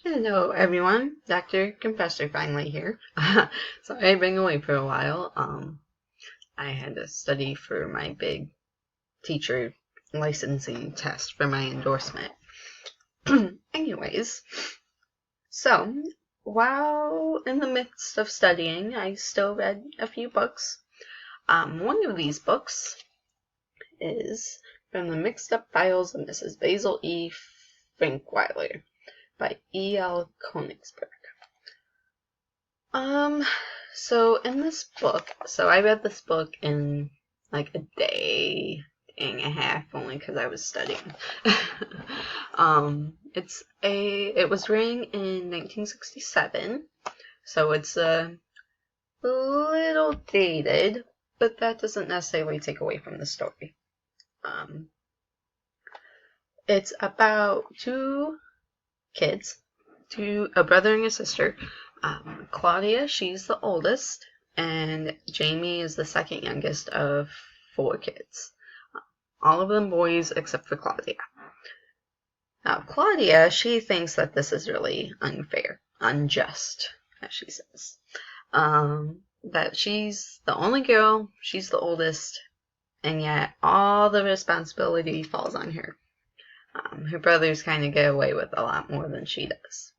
Hello everyone, Dr. Confessor finally here. Sorry I've been away for a while. I had to study for my big teacher licensing test for my endorsement. Anyways, so while in the midst of studying, I still read a few books. One of these books is From the Mixed Up Files of Mrs. Basil E. Frankweiler by E.L. Konigsburg. So in this book, I read this book in like a day and a half, only because I was studying. It was written in 1967, so it's a little dated, but that doesn't necessarily take away from the story. It's about two kids, a brother and a sister. Claudia, she's the oldest, and Jamie is the second youngest of 4 kids. All of them boys except for Claudia. Now, Claudia, she thinks that this is really unfair, unjust, as she says. That she's the only girl, she's the oldest, and yet all the responsibility falls on her. Her brothers kind of get away with a lot more than she does.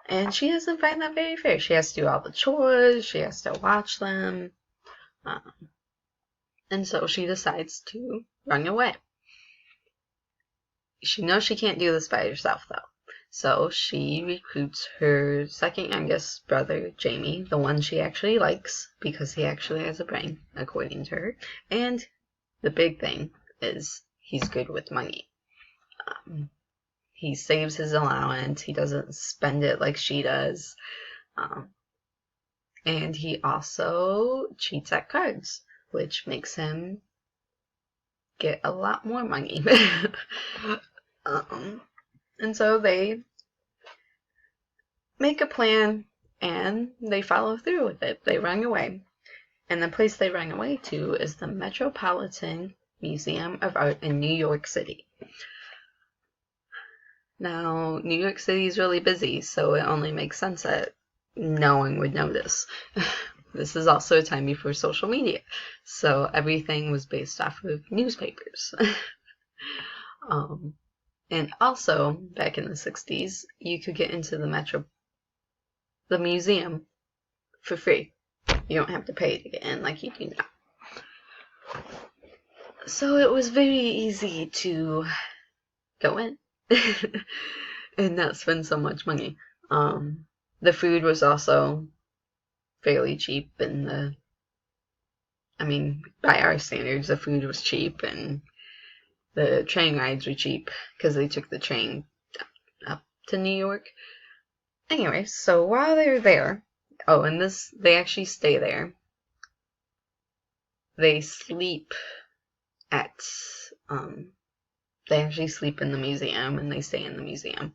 And she doesn't find that very fair. She has to do all the chores, she has to watch them. And so she decides to run away. She knows she can't do this by herself, though. So she recruits her second youngest brother, Jamie, the one she actually likes, because he actually has a brain, according to her. And the big thing is he's good with money. He saves his allowance. He doesn't spend it like she does. And he also cheats at cards, which makes him get a lot more money. And so they make a plan and they follow through with it. They run away. And the place they run away to is the Metropolitan Museum of Art in New York City. Now, New York City is really busy, so it only makes sense that no one would notice. This is also a time before social media, so everything was based off of newspapers. And also, back in the 60s, you could get into the museum for free. You don't have to pay to get in like you do now. So it was very easy to go in and not spend so much money. The food was also fairly cheap, and by our standards, the food was cheap, and the train rides were cheap because they took the train up to New York. Anyway, so while they're there, they actually stay there. They sleep they actually sleep in the museum, and they stay in the museum.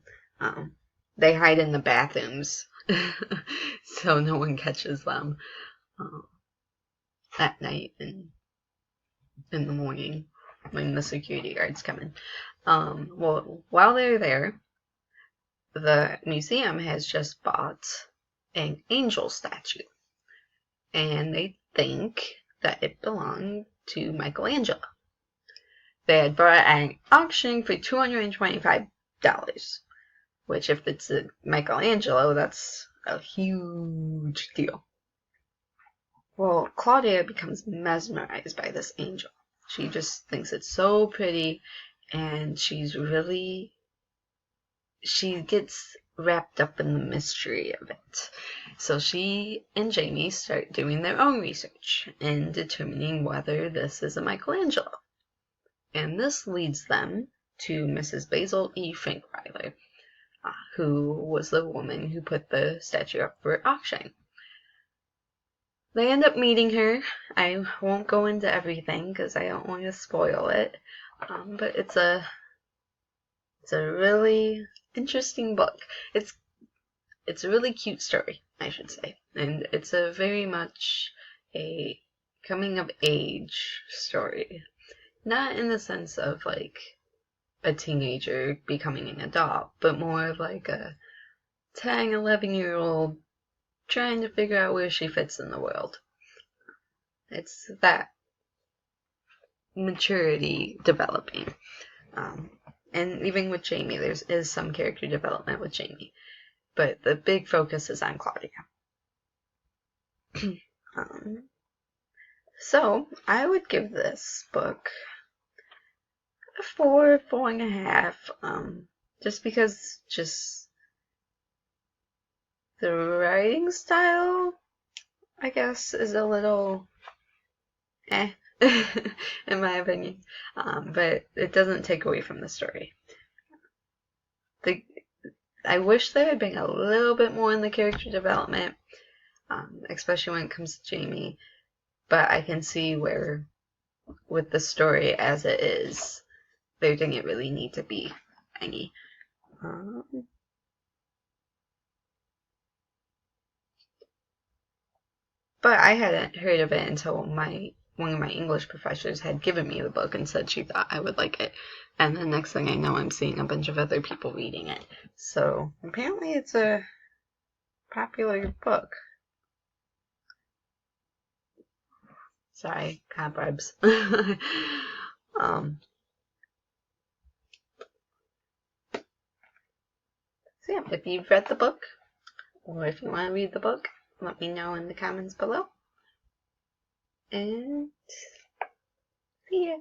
They hide in the bathrooms so no one catches them at night and in the morning when the security guards come in. Well, while they're there, the museum has just bought an angel statue, and they think that it belonged to Michelangelo. They had bought it at an auction for $225, which, if it's a Michelangelo, that's a huge deal. Well, Claudia becomes mesmerized by this angel. She just thinks it's so pretty, and she gets wrapped up in the mystery of it. So she and Jamie start doing their own research and determining whether this is a Michelangelo. And this leads them to Mrs. Basil E. Frankweiler, who was the woman who put the statue up for auction. They end up meeting her. I won't go into everything because I don't want to spoil it. But it's a really interesting book. It's a really cute story, I should say. And it's a very much a coming of age story. Not in the sense of like a teenager becoming an adult, but more of like a 10, 11-year-old trying to figure out where she fits in the world. It's that maturity developing. And even with Jamie, there is some character development with Jamie. But the big focus is on Claudia. So, I would give this book a 4, 4.5. Just because the writing style, I guess, is a little in my opinion. But it doesn't take away from the story. I wish there had been a little bit more in the character development, especially when it comes to Jamie. But I can see where, with the story as it is, there didn't really need to be any. But I hadn't heard of it until one of my English professors had given me the book and said she thought I would like it. And the next thing I know, I'm seeing a bunch of other people reading it. So apparently it's a popular book. Sorry, cobwebs. So yeah, if you've read the book, or if you want to read the book, let me know in the comments below. And see ya.